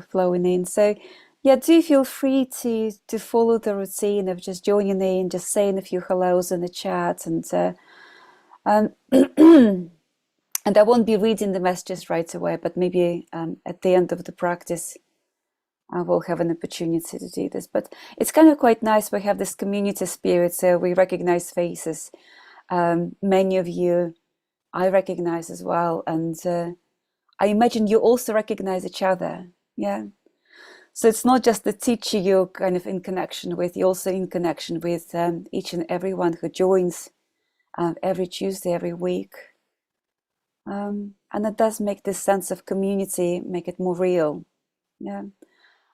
flowing in. So yeah, do feel free to follow the routine of just joining in, just saying a few hellos in the chat, um, and I won't be reading the messages right away, but maybe at the end of the practice, I will have an opportunity to do this. But it's kind of quite nice. We have this community spirit, so we recognize faces. Many of you I recognize as well, and I imagine you also recognize each other. Yeah. So it's not just the teacher you're kind of in connection with, you're also in connection with each and everyone who joins every Tuesday, every week. And it does make this sense of community, make it more real. Yeah.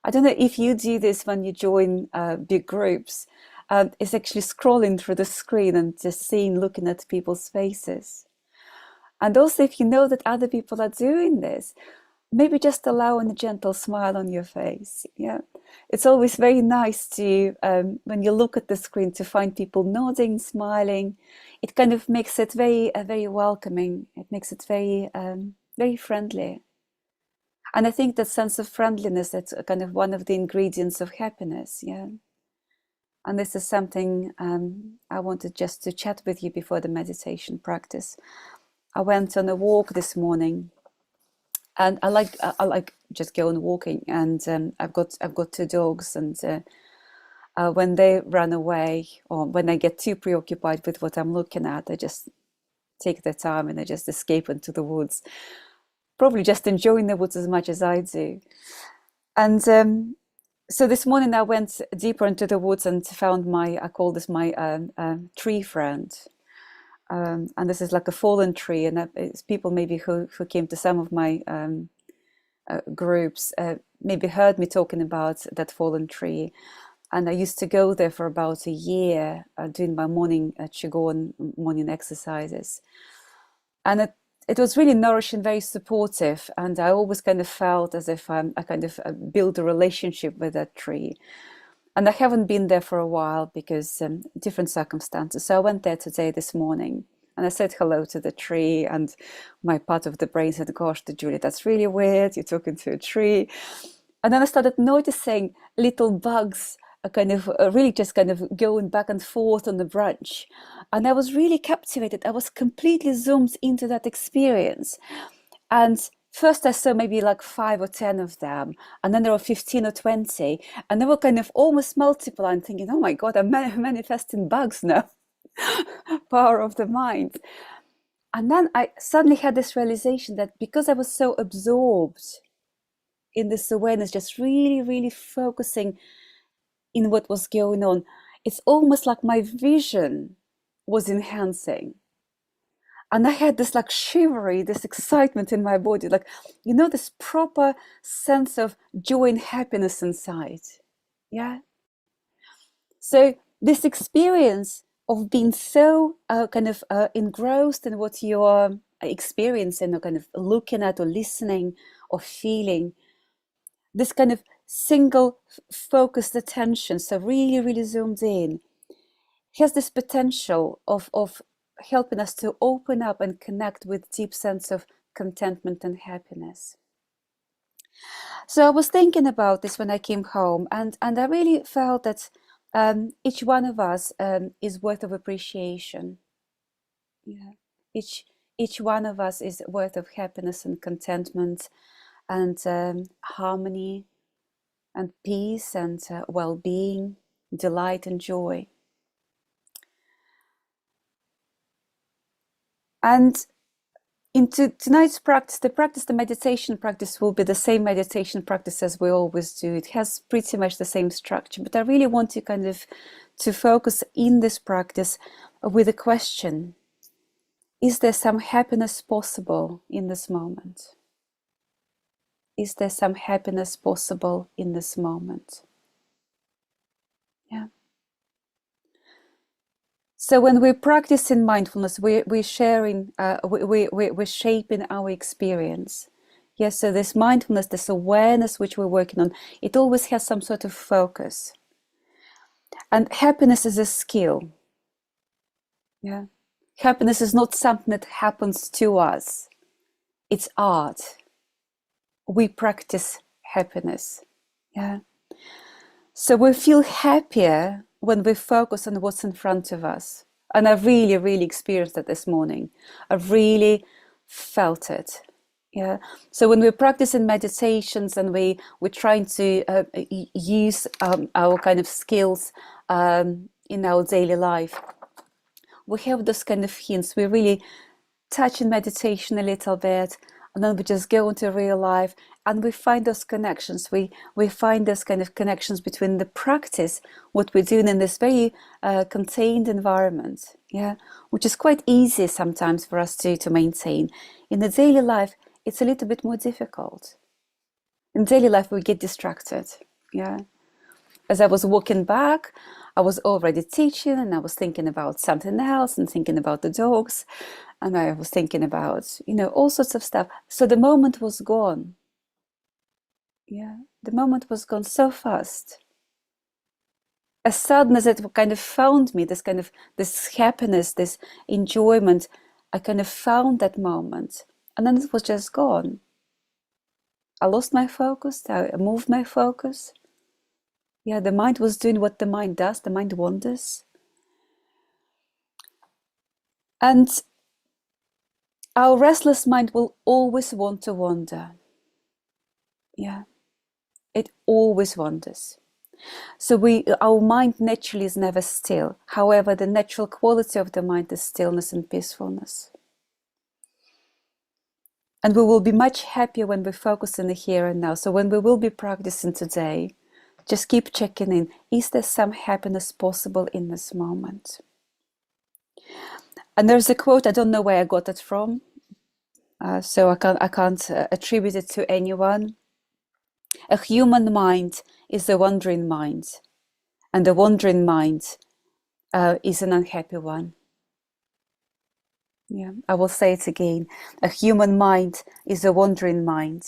I don't know if you do this when you join big groups. It's actually scrolling through the screen and just looking at people's faces. And also, if you know that other people are doing this, maybe just allowing a gentle smile on your face. Yeah, it's always very nice to, when you look at the screen, to find people nodding, smiling. It kind of makes it very welcoming. It makes it very friendly. And I think that sense of friendliness, that's kind of one of the ingredients of happiness. Yeah. And this is something I wanted just to chat with you before the meditation practice. I went on a walk this morning, and I like just going walking. And I've got two dogs, and when they run away or when I get too preoccupied with what I'm looking at, I just take the time and I just escape into the woods. Probably just enjoying the woods as much as I do. And so this morning I went deeper into the woods and found I call this my tree friend. And this is like a fallen tree, and it's people maybe who came to some of my groups maybe heard me talking about that fallen tree. And I used to go there for about a year doing my morning qigong, morning exercises. And it was really nourishing, very supportive, and I always kind of felt as if I kind of build a relationship with that tree. And I haven't been there for a while because different circumstances. So I went there today, this morning, and I said hello to the tree, and my part of the brain said, gosh, Julie, that's really weird. You're talking to a tree. And then I started noticing little bugs kind of really just kind of going back and forth on the branch. And I was really captivated. I was completely zoomed into that experience. And first I saw maybe like 5 or 10 of them, and then there were 15 or 20, and they were kind of almost multiplying, thinking, oh my God, I'm manifesting bugs now. Power of the mind. And then I suddenly had this realization that because I was so absorbed in this awareness, just really focusing in what was going on, it's almost like my vision was enhancing. And I had this like shivery, this excitement in my body, like, this proper sense of joy and happiness inside. Yeah. So this experience of being so kind of engrossed in what you're experiencing or kind of looking at or listening or feeling, this kind of single focused attention, so really zoomed in, has this potential of helping us to open up and connect with deep sense of contentment and happiness. So I was thinking about this when I came home, and I really felt that each one of us is worth of appreciation. Yeah, each one of us is worth of happiness and contentment and harmony and peace and well-being, delight and joy. And into tonight's practice, the meditation practice will be the same meditation practice as we always do. It has pretty much the same structure, but I really want to kind of to focus in this practice with a question. Is there some happiness possible in this moment? Is there some happiness possible in this moment? Yeah. So when we're practicing mindfulness, we're sharing, we're shaping our experience. Yes, so this mindfulness, this awareness which we're working on, it always has some sort of focus. And happiness is a skill. Yeah. Happiness is not something that happens to us. It's art. We practice happiness. Yeah. So we feel happier when we focus on what's in front of us. And I really, really experienced that this morning. I really felt it. Yeah. So when we're practicing meditations and we're trying to use our kind of skills in our daily life, we have those kind of hints. We really touch in meditation a little bit, and then we just go into real life and we find those connections. We find those kind of connections between the practice, what we're doing in this very contained environment, yeah, which is quite easy sometimes for us to maintain. In the daily life, it's a little bit more difficult. In daily life, we get distracted, yeah. As I was walking back, I was already teaching and I was thinking about something else and thinking about the dogs. And I was thinking about, all sorts of stuff. So the moment was gone. Yeah, the moment was gone so fast. As sudden as it kind of found me, this happiness, this enjoyment, I kind of found that moment. And then it was just gone. I lost my focus, I moved my focus. Yeah, the mind was doing what the mind does, the mind wanders. And our restless mind will always want to wander. Yeah, it always wanders. So our mind naturally is never still. However, the natural quality of the mind is stillness and peacefulness. And we will be much happier when we focus in the here and now. So when we will be practicing today, just keep checking in. Is there some happiness possible in this moment? And there's a quote, I don't know where I got it from, so I can't attribute it to anyone. A human mind is a wandering mind, and the wandering mind is an unhappy one. Yeah, I will say it again. A human mind is a wandering mind,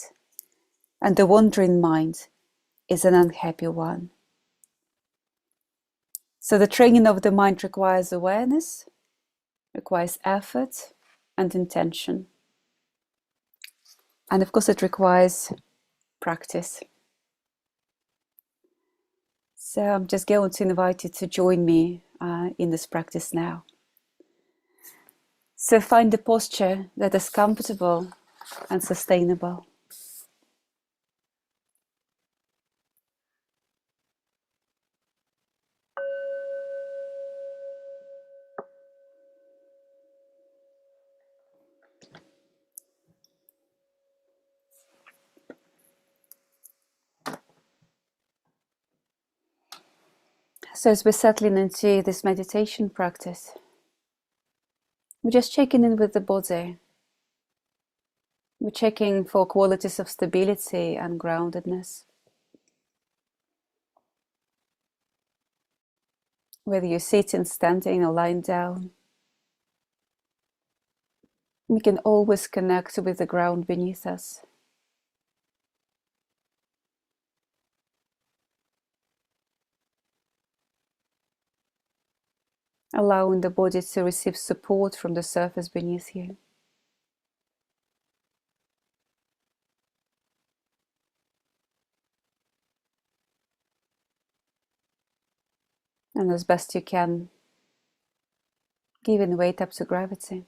and the wandering mind is an unhappy one. So the training of the mind requires awareness, requires effort and intention. And of course it requires practice. So I'm just going to invite you to join me in this practice now. So find a posture that is comfortable and sustainable. So as we're settling into this meditation practice, we're just checking in with the body. We're checking for qualities of stability and groundedness. Whether you're sitting, standing, or lying down, we can always connect with the ground beneath us. Allowing the body to receive support from the surface beneath you. And as best you can, giving weight up to gravity.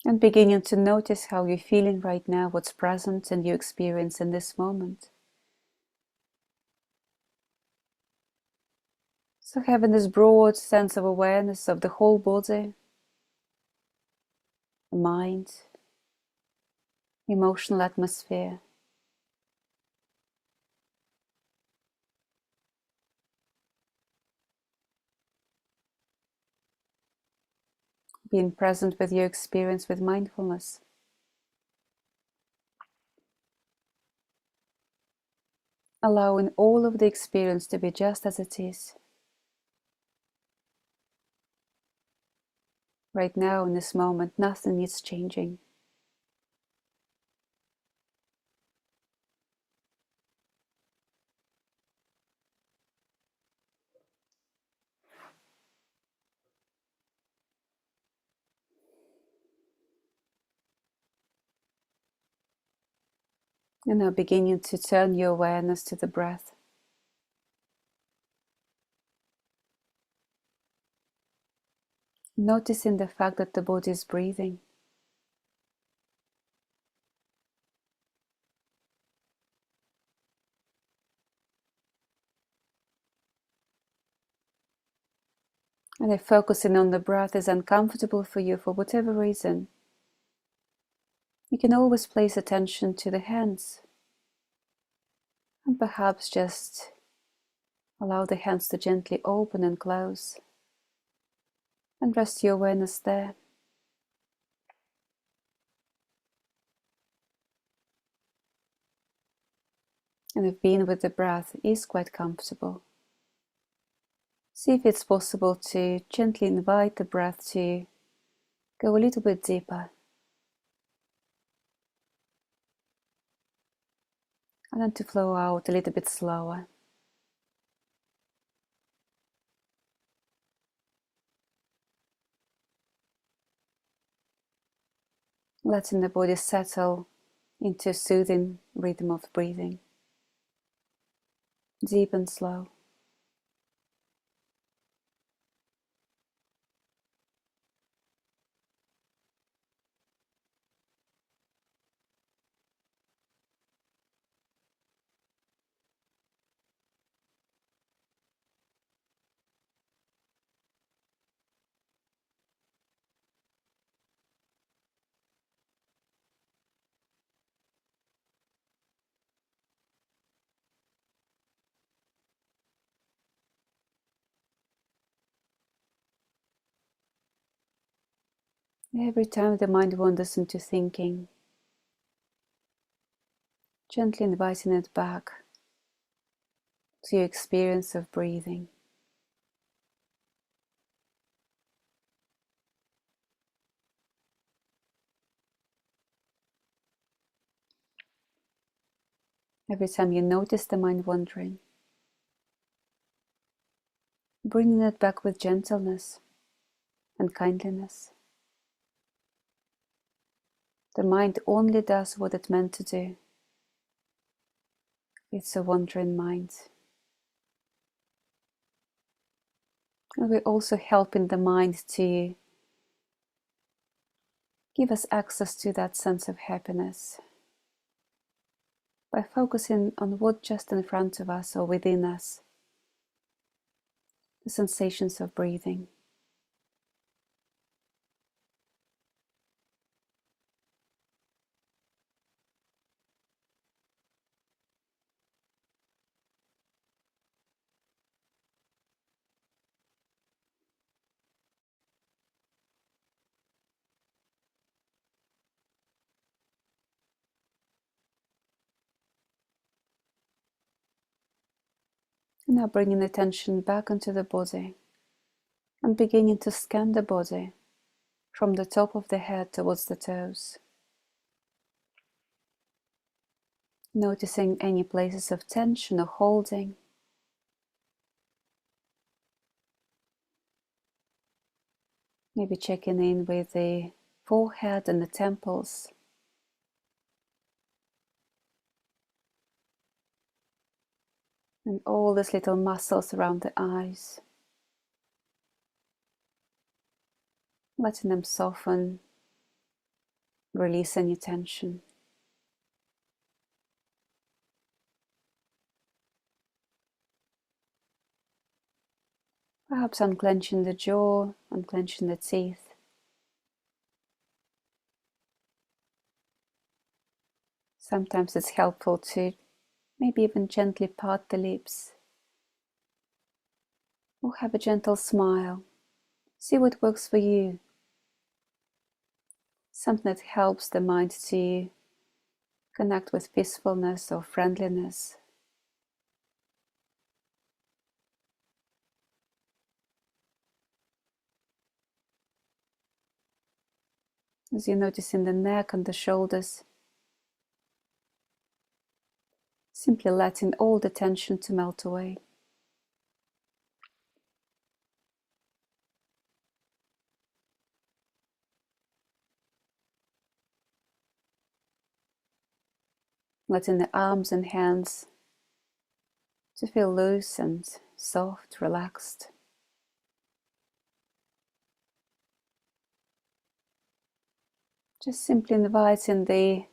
And beginning to notice how you're feeling right now, what's present in your experience in this moment. So having this broad sense of awareness of the whole body, mind, emotional atmosphere. Being present with your experience with mindfulness. Allowing all of the experience to be just as it is. Right now, in this moment, nothing needs changing. And now beginning to turn your awareness to the breath. Noticing the fact that the body is breathing. And if focusing on the breath is uncomfortable for you for whatever reason, you can always place attention to the hands and perhaps just allow the hands to gently open and close and rest your awareness there. And if being with the breath is quite comfortable, see if it's possible to gently invite the breath to go a little bit deeper, and then to flow out a little bit slower. Letting the body settle into a soothing rhythm of breathing, deep and slow. Every time the mind wanders into thinking, gently inviting it back to your experience of breathing. Every time you notice the mind wandering, bringing it back with gentleness and kindliness. The mind only does what it meant to do. It's a wandering mind. And we're also helping the mind to give us access to that sense of happiness by focusing on what's just in front of us or within us, the sensations of breathing. Now bringing attention back onto the body and beginning to scan the body from the top of the head towards the toes. Noticing any places of tension or holding. Maybe checking in with the forehead and the temples. And all these little muscles around the eyes. Letting them soften, release any tension. Perhaps unclenching the jaw, unclenching the teeth. Sometimes it's helpful to maybe even gently part the lips. Or have a gentle smile. See what works for you. Something that helps the mind to connect with peacefulness or friendliness. As you notice in the neck and the shoulders, simply letting all the tension to melt away. letting the arms and hands to feel loose and soft, relaxed. Just simply inviting the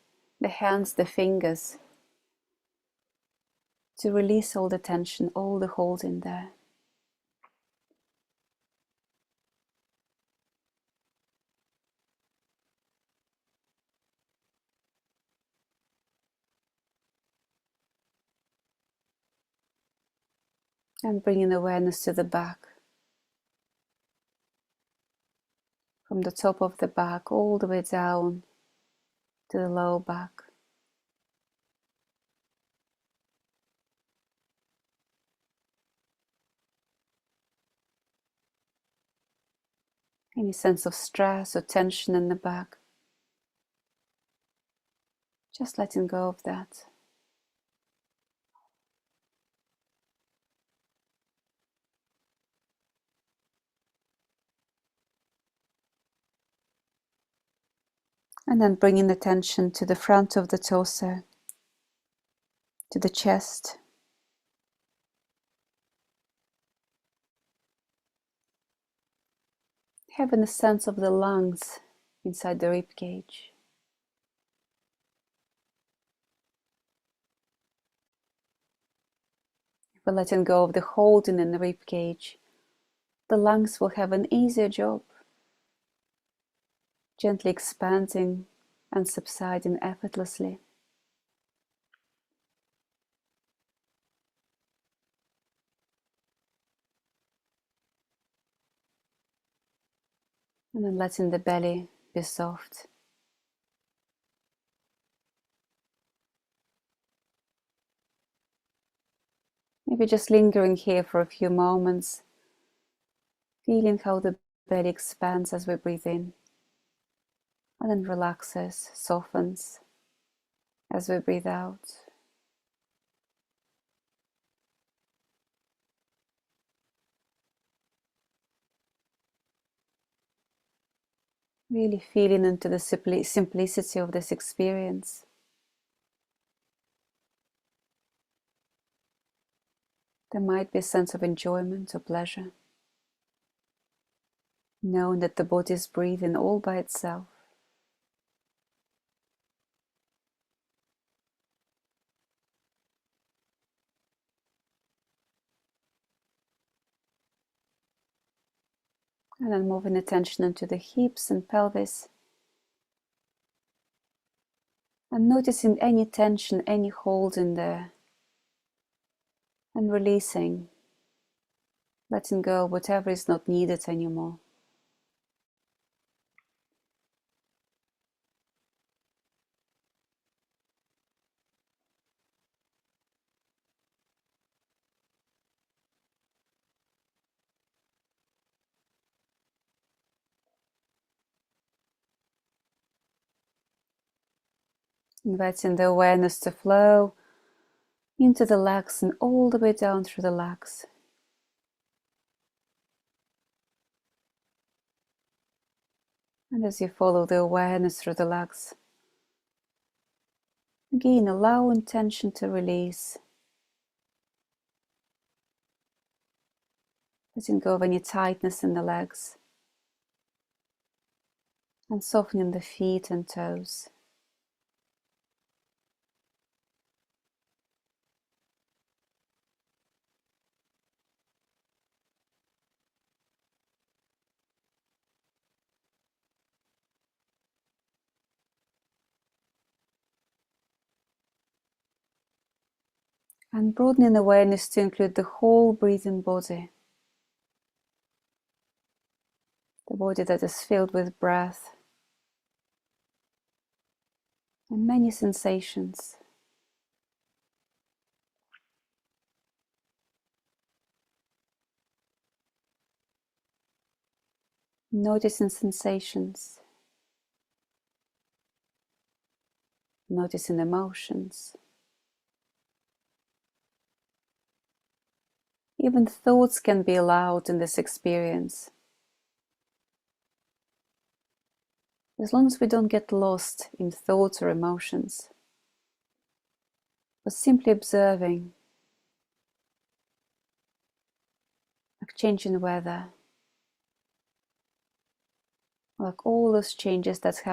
hands, the fingers, to release all the tension, all the hold in there. And bringing awareness to the back. From the top of the back all the way down to the lower back. Any sense of stress or tension in the back, just letting go of that. And then bringing attention to the front of the torso, to the chest. Having a sense of the lungs inside the rib cage. If we're letting go of the holding in the rib cage, the lungs will have an easier job, gently expanding and subsiding effortlessly. And then letting the belly be soft. Maybe just lingering here for a few moments, feeling how the belly expands as we breathe in, and then relaxes, softens as we breathe out. Really feeling into the simplicity of this experience. There might be a sense of enjoyment or pleasure, knowing that the body is breathing all by itself. And then moving attention into the hips and pelvis. And noticing any tension, any hold in there. And releasing, letting go whatever is not needed anymore. Inviting the awareness to flow into the legs and all the way down through the legs. And as you follow the awareness through the legs, again allow intention to release. Letting go of any tightness in the legs. And softening the feet and toes. And broadening awareness to include the whole breathing body. The body that is filled with breath and many sensations. Noticing sensations. Noticing emotions. Even thoughts can be allowed in this experience. As long as we don't get lost in thoughts or emotions. but simply observing, like change in weather, like all those changes that are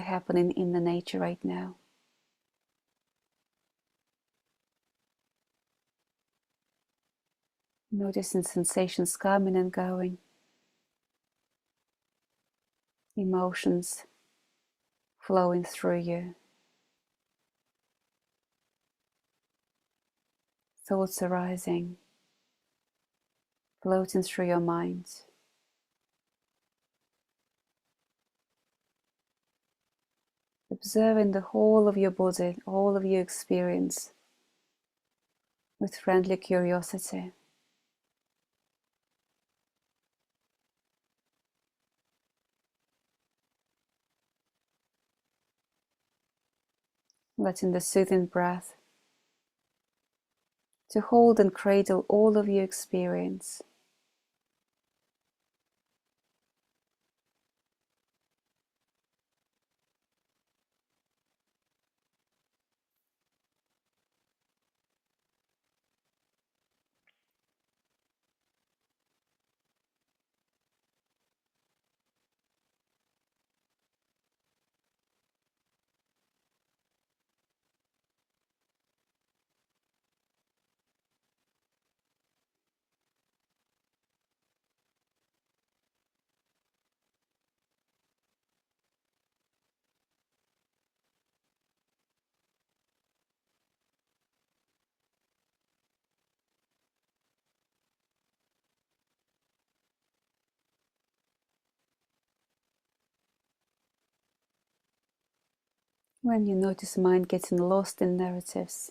happening in the nature right now. Noticing sensations coming and going, emotions flowing through you, thoughts arising, floating through your mind. Observing the whole of your body, all of your experience with friendly curiosity. Letting the soothing breath to hold and cradle all of your experience. When you notice mind getting lost in narratives,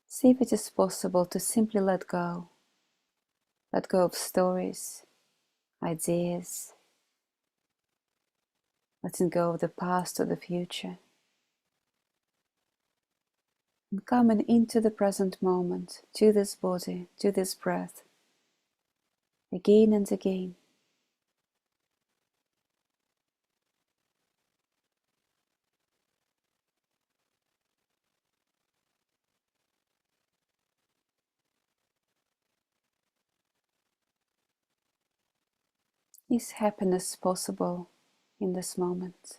see if it is possible to simply let go. Let go of stories, ideas, letting go of the past or the future, and coming into the present moment, to this body, to this breath, again and again. Is happiness possible in this moment?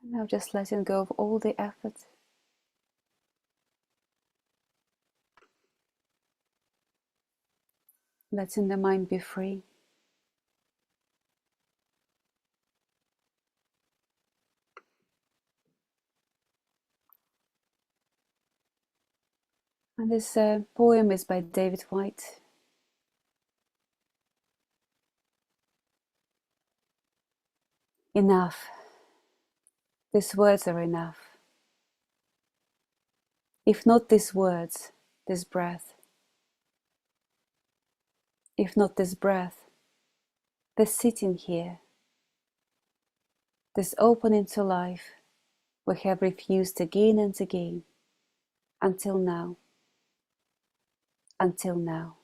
And now just letting go of all the effort. Letting the mind be free. And this poem is by David White. enough. These words are enough. If not these words, this breath. If not this breath, this sitting here, this opening to life we have refused again and again, until now, until now.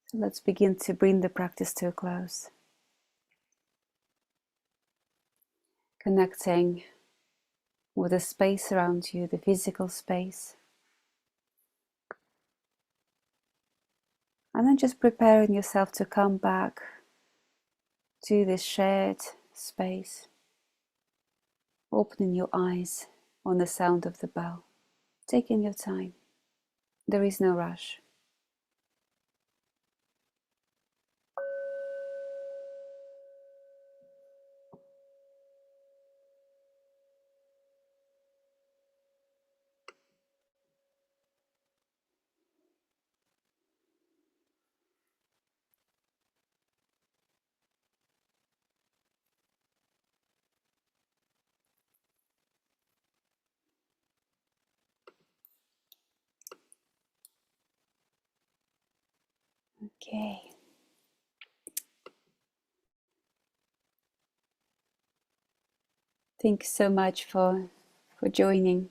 So let's begin to bring the practice to a close. Connecting with the space around you, the physical space. And then just preparing yourself to come back to this shared space. Opening your eyes on the sound of the bell. Taking your time. There is no rush. Okay. Thank you so much for joining.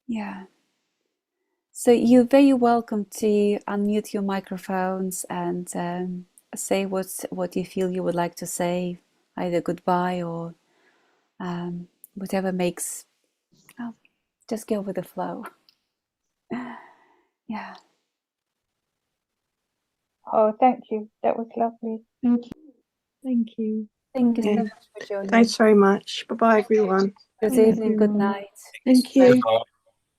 Yeah. So you're very welcome to unmute your microphones and say what you feel you would like to say, either goodbye or whatever makes. Oh, just go with the flow. Yeah. Oh, thank you. That was lovely. Thank you. Thank you. Thank you so much for joining. Thanks very much. Bye-bye, everyone. Good evening, good night. Thank you.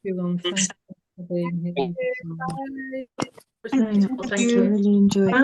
Everyone, thank you for being here. Thank you. Really enjoyed it.